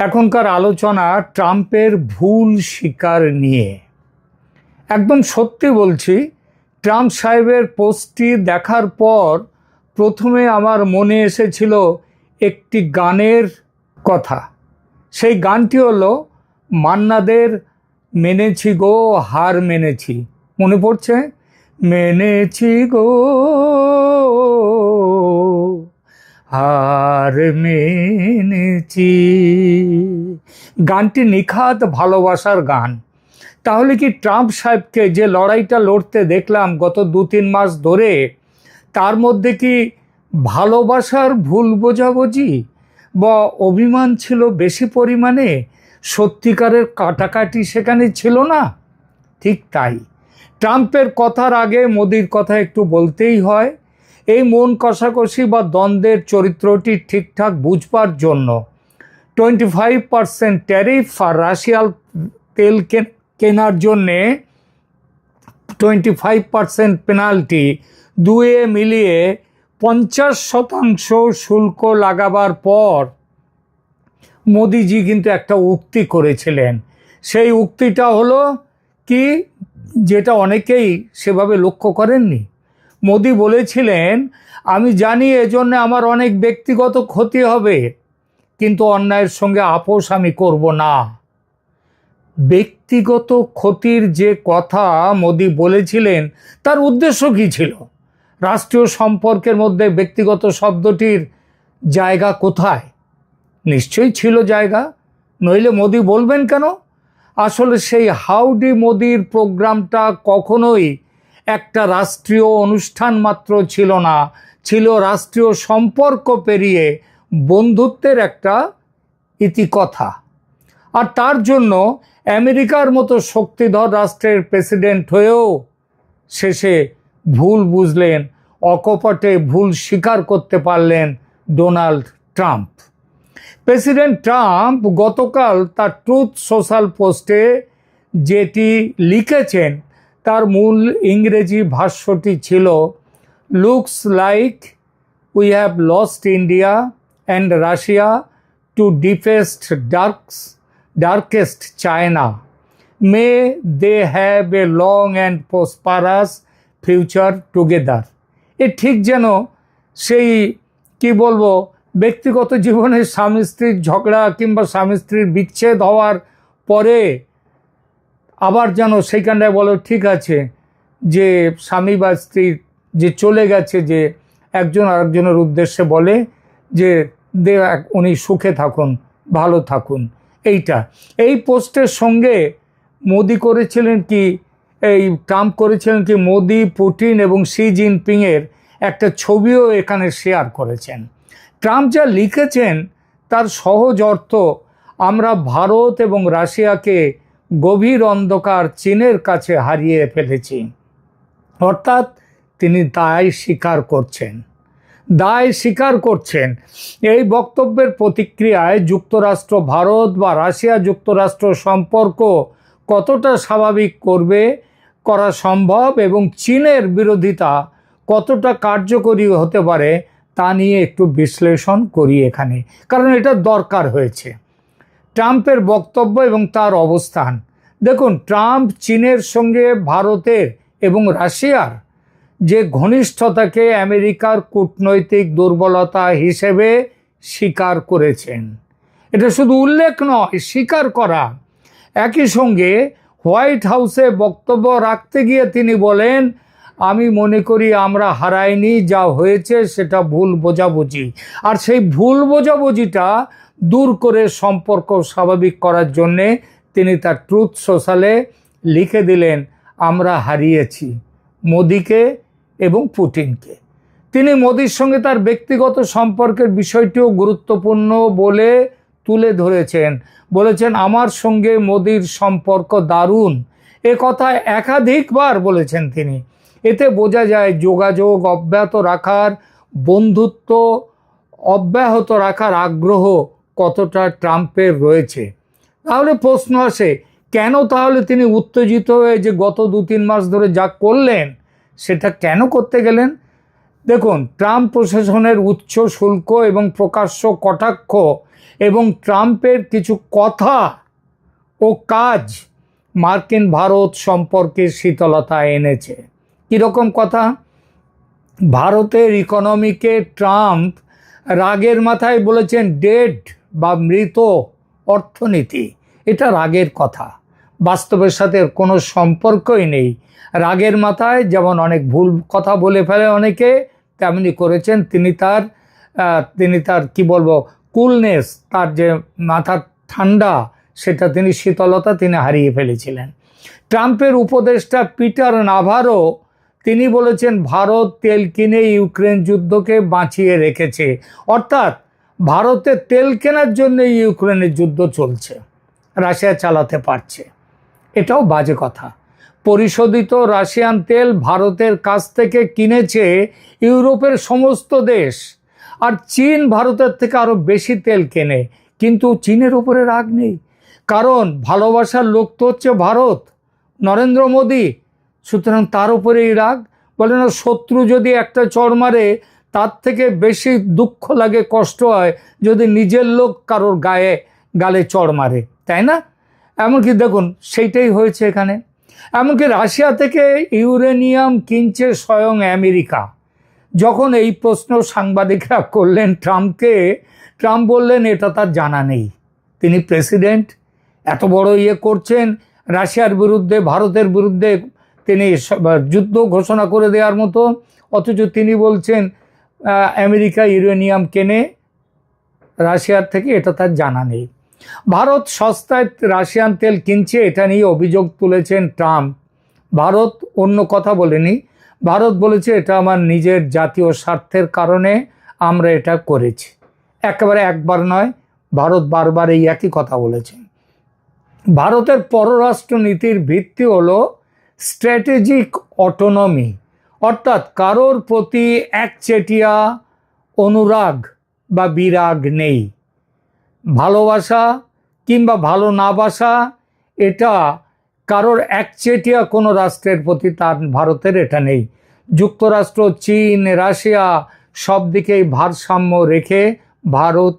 এখনকার আলোচনা ট্রাম্পের ভুল স্বীকার নিয়ে। একদম সত্যি বলছি, ট্রাম্প সাহেবের পোস্টটি দেখার পর প্রথমে আমার মনে এসেছিল একটি গানের কথা। সেই গানটি হলো মান্নাদের মেনেছি গো হার মেনেছি। মনে পড়ছে? মেনেছি গো হার মেনেছি। গানটি নিখাত ভালোবাসার গান। তাহলে কি ট্রাম্প সাহেবকে যে লড়াইটা লড়তে দেখলাম গত 2-3 মাস ধরে, তার মধ্যে কি ভালোবাসার ভুল বোঝাবুঝি বা অভিমান ছিল বেশি পরিমাণে? সত্যিকারের কাটাকাটি সেখানে ছিল না? ঠিক তাই। ট্রাম্পের কথার আগে মোদির কথা একটু বলতেই হয়। এই মন কষাকষি বা দ্বন্দ্বের চরিত্রটি ঠিকঠাক বুঝবার জন্য 25% ট্যারিফ আর রাশিয়াল তেল কেনার জন্যে 25% পেনাল্টি, দুয়ে মিলিয়ে 50% শুল্ক লাগাবার পর মোদিজি কিন্তু একটা উক্তি করেছিলেন। সেই উক্তিটা হলো কি, যেটা অনেকেই সেভাবে লক্ষ্য করেননি। মোদি বলেছিলেন, আমি জানি এজন্য আমার অনেক ব্যক্তিগত ক্ষতি হবে, কিন্তু অন্যায়ের সঙ্গে আপোষ আমি করব না। ব্যক্তিগত ক্ষতির যে কথা মোদি বলেছিলেন, তার উদ্দেশ্য কী ছিল? রাষ্ট্রীয় সম্পর্কের মধ্যে ব্যক্তিগত শব্দটির জায়গা কোথায়? নিশ্চয়ই ছিল জায়গা, নইলে মোদি বলবেন কেন? আসলে সেই হাউডি মোদির প্রোগ্রামটা কখনোই একটা রাষ্ট্রীয় অনুষ্ঠান মাত্র ছিল না, ছিল রাষ্ট্রীয় সম্পর্ক পেরিয়ে বন্ধুত্বের একটা ইতিকথা। আর তার জন্য আমেরিকার মতো শক্তিধর রাষ্ট্রের প্রেসিডেন্ট হয়েও শেষে ভুল বুঝলেন, অকপটে ভুল স্বীকার করতে পারলেন ডোনাল্ড ট্রাম্প। প্রেসিডেন্ট ট্রাম্প গতকাল তার ট্রুথ সোশ্যাল পোস্টে যেটি লিখেছেন, তার মূল ইংরেজি ভাষ্যটি ছিল, looks like we have lost India and Russia to deepest darkest China, may they have a long and prosperous future together. এ ঠিক যেন সেই কি বলবো, ব্যক্তিগত জীবনে স্বামী স্ত্রীর ঝগড়া কিংবা স্বামী স্ত্রীর বিচ্ছেদ হওয়ার পরে আবার যেন সেইখানটায় বলো, ঠিক আছে, যে স্বামী বা স্ত্রী যে চলে গেছে, যে একজন আরেকজনের উদ্দেশ্যে বলে যে উনি সুখে থাকুন, ভালো থাকুন। এই পোস্টের সঙ্গে মোদি করেছিলেন কি, এই ট্রাম্প করেছিলেন কি, মোদি, পুতিন এবং শি জিনপিংয়ের একটা ছবিও এখানে শেয়ার করেছেন। ট্রাম্প যা লিখেছেন তার সহজ অর্থ, আমরা ভারত এবং রাশিয়াকে গভীর অন্ধকার চীনের কাছে হারিয়ে ফেলেছি। অর্থাৎ তিনি দায় স্বীকার করছেন। এই বক্তব্যের প্রতিক্রিয়ায় যুক্তরাষ্ট্র ভারত বা রাশিয়া যুক্তরাষ্ট্র সম্পর্ক কতটা স্বাভাবিক করা সম্ভব এবং চীনের বিরোধিতা কতটা কার্যকরী হতে পারে তা নিয়ে একটু বিশ্লেষণ করি এখানে, কারণ এটা দরকার হয়েছে। ট্রাম্পের বক্তব্য এবং তার অবস্থান দেখুন। ট্রাম্প চীনের সঙ্গে ভারতের এবং রাশিয়ার যে ঘনিষ্ঠতাকে আমেরিকার কূটনৈতিক দুর্বলতা হিসেবে স্বীকার করেছেন। এটা শুধু উল্লেখ নয়, স্বীকার করা। একই সঙ্গে হোয়াইট হাউসে বক্তব্য রাখতে গিয়ে তিনি বলেন, আমি মনে করি আমরা হারাইনি, যা হয়েছে সেটা ভুল বোঝাবুঝি। আর সেই ভুল বোঝাবুঝিটা দূর করে সম্পর্ক স্বাভাবিক করার জন্যে তিনি তার ট্রুথ সোশ্যালে লিখে দিলেন, আমরা হারিয়েছি মোদিকে এবং পুতিনকে। তিনি মোদির সঙ্গে তার ব্যক্তিগত সম্পর্কের বিষয়টিও গুরুত্বপূর্ণ বলে তুলে ধরেছেন। বলেছেন, আমার সঙ্গে মোদির সম্পর্ক দারুণ। এ কথা একাধিকবার বলেছেন তিনি। এতে বোঝা যায় যোগাযোগ অব্যাহত রাখার, বন্ধুত্ব অব্যাহত রাখার আগ্রহ কতটা ট্রাম্পের রয়েছে। তাহলে প্রশ্ন আসে, কেন তাহলে তিনি উত্তেজিত হয়ে যে গত 2-3 মাস ধরে যা করলেন সেটা কেন করতে গেলেন? দেখুন, ট্রাম্প প্রশাসনের উচ্চ শুল্ক এবং প্রকাশ্য কটাক্ষ এবং ট্রাম্পের কিছু কথা ও কাজ মার্কিন ভারত সম্পর্কে শীতলতা এনেছে। কীরকম কথা? ভারতের ইকোনমিকে ট্রাম্প রাগের মাথায় বলেছেন ডেড বা মৃত অর্থনীতি। এটা রাগের কথা, বাস্তবের সাথে কোনো সম্পর্কই নেই। রাগের মাথায় যেমন অনেক ভুল কথা বলে ফেলে অনেকে, তেমনি করেছেন তিনি তার কি বলবো কুলনেস, তার যে মাথার ঠান্ডা, সেটা শীতলতা তিনি হারিয়ে ফেলেছিলেন। ট্রাম্পের উপদেষ্টা পিটার নাভারো তিনি বলেছেন ভারত তেল কিনে ইউক্রেন যুদ্ধকে বাঁচিয়ে রেখেছে, অর্থাৎ ভারতের তেল কেনার জন্য ইউক্রেনের যুদ্ধ চলছে, রাশিয়া চালাতে পারছে। এটাও বাজে কথা। পরিশোধিত রাশিয়ান তেল ভারতের কাছ থেকে কিনেছে ইউরোপের সমস্ত দেশ, আর চীন ভারতের থেকে আরও বেশি তেল কেনে। কিন্তু চীনের ওপরে রাগ নেই, কারণ ভালোবাসার লোক তো হচ্ছে ভারত, নরেন্দ্র মোদী। সুতরাং তার উপরেই রাগ। বলে না, শত্রু যদি একটা চড় মারে তার থেকে বেশি দুঃখ লাগে, কষ্ট হয় যদি নিজের লোক কারোর গালে চড় মারে, তাই না? এমনকি দেখুন সেইটাই হয়েছে এখানে। এমনকি রাশিয়া থেকে ইউরেনিয়াম কিনছে স্বয়ং আমেরিকা। যখন এই প্রশ্ন সাংবাদিকরা করলেন ট্রাম্পকে, ট্রাম্প বললেন এটা তার জানা নেই। তিনি প্রেসিডেন্ট, এত বড় করছেন রাশিয়ার বিরুদ্ধে, ভারতের বিরুদ্ধে তিনি যুদ্ধ ঘোষণা করে দেওয়ার মতো, অথচ তিনি বলছেন আমেরিকা ইউরেনিয়াম কেনে রাশিয়ার থেকে, এটা তার জানা নেই। ভারত সস্তায় রাশিয়ান তেল কিনছে, এটা নিয়ে অভিযোগ তুলেছেন ট্রাম্প। ভারত অন্য কথা বলেনি, ভারত বলেছে এটা আমার নিজের জাতীয় স্বার্থের কারণে আমরা এটা করেছি। একেবারে একবার নয়, ভারত বারবার এই একই কথা বলেছে। ভারতের পররাষ্ট্র নীতির ভিত্তি হলো স্ট্র্যাটেজিক অটোনমি, অর্থাৎ কারোর প্রতি একচেটিয়া অনুরাগ বা বিরাগ নেই। ভালোবাসা কিংবা ভালো না বাসা, এটা কারোর একচেটিয়া কোনো রাষ্ট্রের প্রতি তার ভারতের এটা নেই। যুক্তরাষ্ট্র, চীন, রাশিয়া সব দিকেই ভারসাম্য রেখে ভারত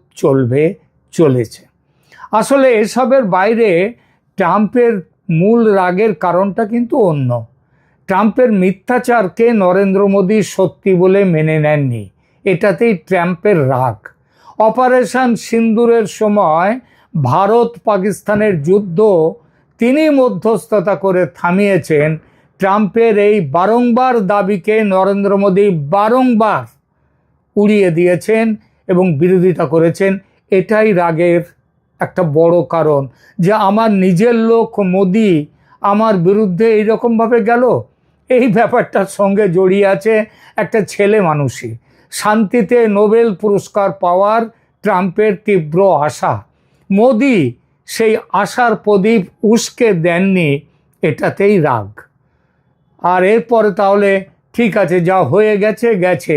চলেছে। আসলে এসবের বাইরে ট্রাম্পের মূল রাগের কারণটা কিন্তু অন্য। ট্রাম্পের মিথ্যাচারকে নরেন্দ্র মোদী সত্যি বলে মেনে নেননি, এটাতেই ট্রাম্পের রাগ। অপারেশন সিন্দুরের সময় ভারত পাকিস্তানের যুদ্ধ তিনি মধ্যস্থতা করে থামিয়েছেন। ট্রাম্পের এই বারংবার দাবিকে নরেন্দ্র মোদী বারংবার উড়িয়ে দিয়েছেন এবং বিরোধিতা করেছেন। এটাই রাগের একটা বড় কারণ, যে আমার নিজের লোক মোদী আমার বিরুদ্ধে এইরকমভাবে গেল। এই ব্যাপারটার সঙ্গে জড়িয়ে আছে একটা ছেলে মানুষই, শান্তিতে নোবেল পুরস্কার পাওয়ার ট্রাম্পের তীব্র আশা। মোদী সেই আশার প্রদীপ উস্কে দেননি, এটাতেই রাগ। আর এরপরে তাহলে ঠিক আছে, যা হয়ে গেছে গেছে,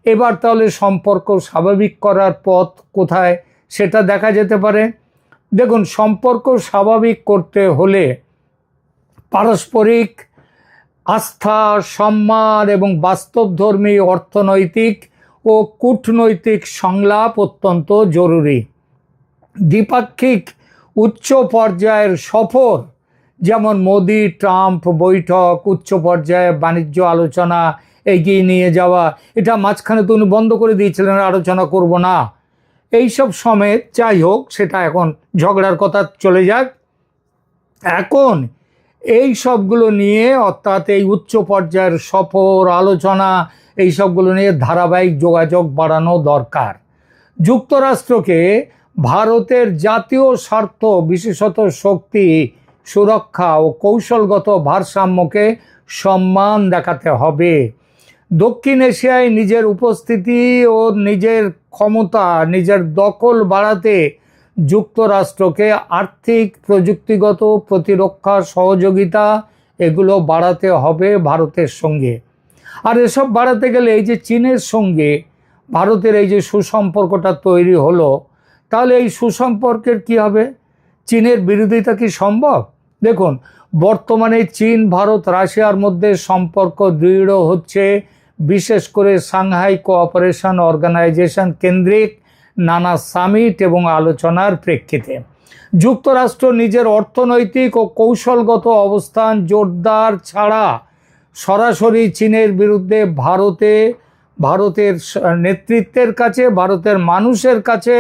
এবার তাহলে সম্পর্ক স্বাভাবিক করার পথ কোথায় সেটা দেখা যেতে পারে। দেখুন, সম্পর্ক স্বাভাবিক করতে হলে পারস্পরিক আস্থা, সম্মান এবং বাস্তবধর্মী অর্থনৈতিক ও কূটনৈতিক সংলাপ অত্যন্ত জরুরি। দ্বিপাক্ষিক উচ্চ পর্যায়ের সফর, যেমন মোদি ট্রাম্প বৈঠক, উচ্চ পর্যায়ে বাণিজ্য আলোচনা এগিয়ে নিয়ে যাওয়া, এটা মাঝখানে তো উনি বন্ধ করে দিয়েছিলেন, আলোচনা করব না, এইসব সমেত। যাই হোক, সেটা এখন ঝগড়ার কথা চলে যাক। এখন এই সবগুলো নিয়ে, অর্থাৎ এই উচ্চ পর্যায়ের সফর, আলোচনা, এই সবগুলো নিয়ে ধারাবাহিক যোগাযোগ বাড়ানো দরকার। যুক্তরাষ্ট্রকে ভারতের জাতীয় স্বার্থ, বিশেষত শক্তি, সুরক্ষা ও কৌশলগত ভারসাম্যকে সম্মান দেখাতে হবে। দক্ষিণ এশিয়ায় নিজের উপস্থিতি ও নিজের ক্ষমতা, নিজের দখল বাড়াতে যুক্তরাষ্ট্রকে আর্থিক, প্রযুক্তিগত, প্রতিরক্ষা সহযোগিতা এগুলো বাড়াতে হবে ভারতের সঙ্গে। আর এসব বাড়াতে গেলে এই যে চীনের সঙ্গে ভারতের এই যে সুসম্পর্কটা তৈরি হলো, তাহলে এই সুসম্পর্কের কি হবে? চীনের বিরোধিতা কি সম্ভব? দেখুন, বর্তমানে চীন, ভারত, রাশিয়ার মধ্যে সম্পর্ক দৃঢ় হচ্ছে বিশেষ করে সাংহাই কোঅপারেশন অর্গানাইজেশন কেন্দ্রিক নানা সামিট এবং আলোচনার প্রেক্ষিতে যুক্তরাষ্ট্র নিজের অর্থনৈতিক ও কৌশলগত অবস্থান জোরদার ছাড়া সরাসরি চীনের বিরুদ্ধে ভারতের নেতৃত্বের কাছে, ভারতের মানুষের কাছে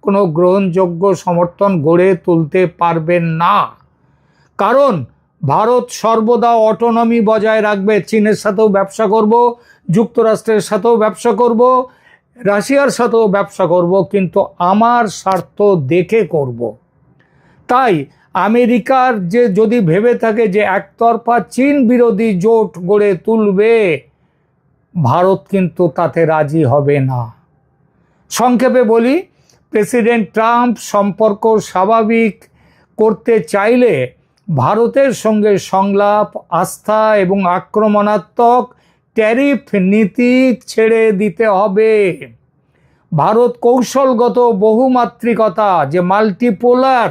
কোনো গ্রহণযোগ্য সমর্থন গড়ে তুলতে পারবেন না। কারণ ভারত সর্বদা অটোনমি বজায় রাখবে। চীনের সাথেও ব্যবসা করব, যুক্তরাষ্ট্রের সাথেও ব্যবসা করব, রাশিয়ার সাথেও ব্যবসা করব, কিন্তু আমার স্বার্থ দেখে করব। তাই আমেরিকার যে যদি ভেবে থাকে যে একতরফা চীন বিরোধী জোট গড়ে তুলবে, ভারত কিন্তু তাতে রাজি হবে না। সংক্ষেপে বলি, প্রেসিডেন্ট ট্রাম্প সম্পর্ক স্বাভাবিক করতে চাইলে ভারতের সঙ্গে সংলাপ, আস্থা এবং আক্রমণাত্মক ট্যারিফ নীতি ছেড়ে দিতে হবে। ভারত কৌশলগত বহুমাত্রিকতা, যে মাল্টিপোলার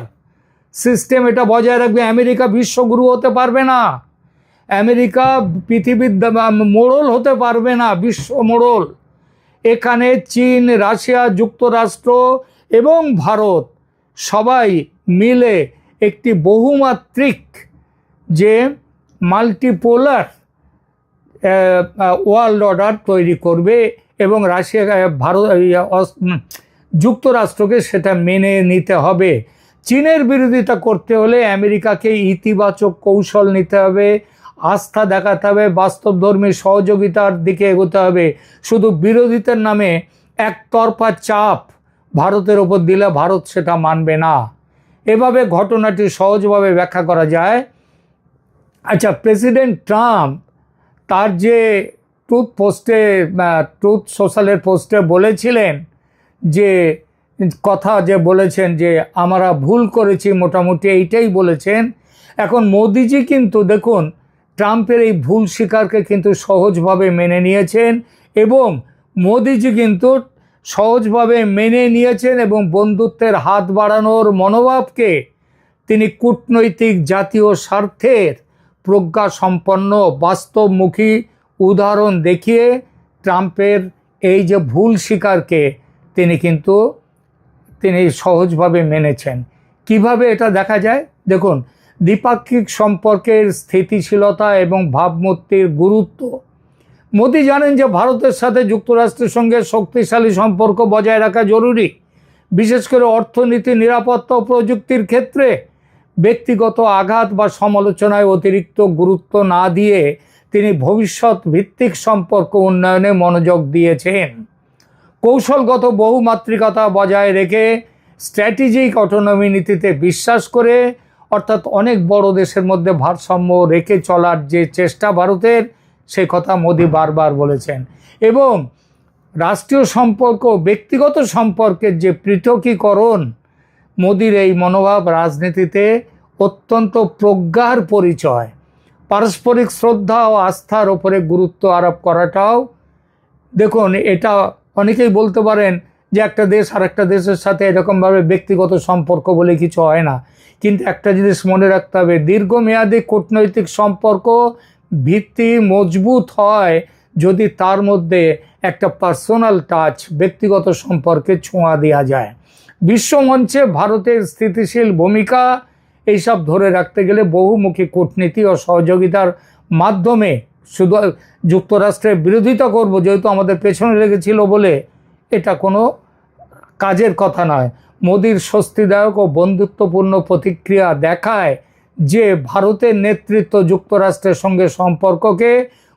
সিস্টেম, এটা বজায় রাখবে। আমেরিকা বিশ্বগুরু হতে পারবে না, আমেরিকা পৃথিবীর মোড়ল হতে পারবে না, বিশ্ব মোড়ল। এখানে চীন, রাশিয়া, যুক্তরাষ্ট্র এবং ভারত সবাই মিলে একটি বহুমাত্রিক যে মাল্টিপোলার ওয়ার্ল্ড অর্ডার তৈরি করবে এবং যুক্তরাষ্ট্রকে সেটা মেনে নিতে হবে। চীনের বিরোধিতা করতে হলে আমেরিকাকে ইতিবাচক কৌশল নিতে হবে, আস্থা দেখাতে হবে, বাস্তবধর্মী সহযোগিতার দিকে এগোতে হবে। শুধু বিরোধিতার নামে একতরফা চাপ ভারতের ওপর দিলে ভারত সেটা মানবে না। এভাবে ঘটনাটি সহজভাবে ব্যাখ্যা করা যায়। আচ্ছা, প্রেসিডেন্ট ট্রাম্প তার যে ট্রুথ সোশ্যালের পোস্টে বলেছিলেন, যে কথা যে বলেছেন যে আমরা ভুল করেছি, মোটামুটি এইটাই বলেছেন। এখন মোদিজি কিন্তু দেখুন ট্রাম্পের এই ভুল স্বীকারকে কিন্তু সহজভাবে মেনে নিয়েছেন এবং মোদিজি কিন্তু সহজভাবে মেনে নিয়েছেন এবং বন্ধুত্বের হাত বাড়ানোর মনোভাবকে তিনি কূটনৈতিক জাতীয় স্বার্থের প্রজ্ঞাসম্পন্ন বাস্তবমুখী উদাহরণ দেখিয়ে ট্রাম্পের এই যে ভুল স্বীকারকে তিনি সহজভাবে মেনেছেন। কিভাবে এটা দেখা যায় দেখুন, দ্বিপাক্ষিক সম্পর্কের স্থিতিশীলতা এবং ভাবমূর্তির গুরুত্ব। মোদি জানেন যে ভারতের সাথে যুক্তরাষ্ট্রের সঙ্গে শক্তিশালী সম্পর্ক বজায় রাখা জরুরি, বিশেষ করে অর্থনীতি, নিরাপত্তা ও প্রযুক্তির ক্ষেত্রে। ব্যক্তিগত আঘাত বা সমালোচনায় অতিরিক্ত গুরুত্ব না দিয়ে তিনি ভবিষ্যৎ ভিত্তিক সম্পর্ক উন্নয়নে মনোযোগ দিয়েছেন। কৌশলগত বহুমাত্রিকতা বজায় রেখে স্ট্র্যাটেজিক অটোনমি নীতিতে বিশ্বাস করে, অর্থাৎ অনেক বড় দেশের মধ্যে ভারসাম্য রেখে চলার যে চেষ্টা ভারতের, সে কথা মোদি বারবার বলেছেন। এবং রাষ্ট্রীয় সম্পর্ক, ব্যক্তিগত সম্পর্কের যে পৃথকীকরণ, মোদির এই মনোভাব রাজনীতিতে অত্যন্ত প্রজ্ঞার পরিচয়। পারস্পরিক শ্রদ্ধা ও আস্থার ওপরে গুরুত্ব আরোপ করাটাও দেখুন, এটা অনেকেই বলতে পারেন যে একটা দেশ আর একটা দেশের সাথে এরকমভাবে ব্যক্তিগত সম্পর্ক বলে কিছু হয় না, কিন্তু একটা জিনিস মনে রাখতে হবে, দীর্ঘমেয়াদী কূটনৈতিক সম্পর্ক ভিত্তি মজবুত হয় যদি তার মধ্যে একটা পার্সোনাল টাচ, ব্যক্তিগত সম্পর্কে ছোঁয়া দেওয়া যায়। বিশ্বমঞ্চে ভারতের স্থিতিশীল ভূমিকা এইসব ধরে রাখতে গেলে বহুমুখী কূটনীতি ও সহযোগিতার মাধ্যমে, শুধু যুক্তরাষ্ট্রের বিরোধিতা করব যেহেতু আমাদের পেছনে লেগেছিল বলে, এটা কোনো কাজের কথা নয়। মোদির স্বস্তিদায়ক ও বন্ধুত্বপূর্ণ প্রতিক্রিয়া দেখায় যে ভারতের নেতৃত্ব যুক্তরাষ্ট্রের সঙ্গে সম্পর্ককে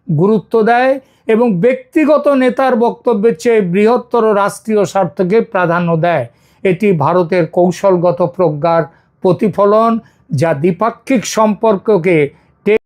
গুরুত্ব দেয় এবং ব্যক্তিগত নেতার বক্তব্যের চেয়ে বৃহত্তর রাষ্ট্রীয় স্বার্থকে প্রাধান্য দেয়। এটি ভারতের কৌশলগত প্রজ্ঞার প্রতিফলন, যা দ্বিপাক্ষিক সম্পর্ককে